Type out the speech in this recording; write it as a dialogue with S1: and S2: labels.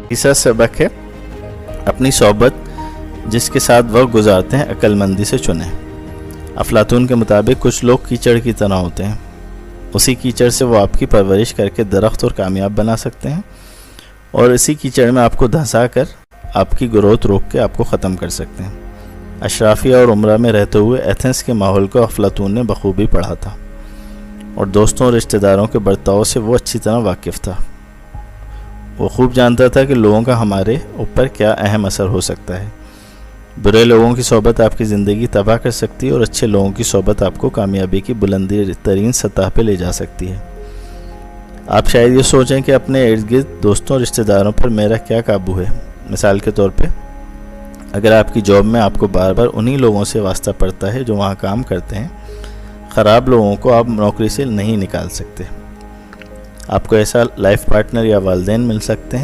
S1: تیسرا سبق ہے اپنی صحبت جس کے ساتھ وقت گزارتے ہیں عقل مندی سے چنیں۔ افلاطون کے مطابق کچھ لوگ کیچڑ کی طرح ہوتے ہیں، اسی کیچڑ سے وہ آپ کی پرورش کر کے درخت اور کامیاب بنا سکتے ہیں، اور اسی کیچڑ میں آپ کو دھنسا کر آپ کی گروتھ روک کے آپ کو ختم کر سکتے ہیں۔ اشرافیہ اور عمرہ میں رہتے ہوئے ایتھنس کے ماحول کو افلاطون نے بخوبی پڑھا تھا، اور دوستوں اور رشتہ داروں کے برتاؤ سے وہ اچھی طرح واقف تھا۔ وہ خوب جانتا تھا کہ لوگوں کا ہمارے اوپر کیا اہم اثر ہو سکتا ہے۔ برے لوگوں کی صحبت آپ کی زندگی تباہ کر سکتی ہے، اور اچھے لوگوں کی صحبت آپ کو کامیابی کی بلندی ترین سطح پہ لے جا سکتی ہے۔ آپ شاید یہ سوچیں کہ اپنے ارد گرد دوستوں اور رشتہ داروں پر میرا کیا قابو ہے۔ مثال کے طور پہ اگر آپ کی جاب میں آپ کو بار بار انہی لوگوں سے واسطہ پڑتا ہے جو وہاں کام کرتے ہیں، خراب لوگوں کو آپ نوکری سے نہیں نکال سکتے۔ آپ کو ایسا لائف پارٹنر یا والدین مل سکتے ہیں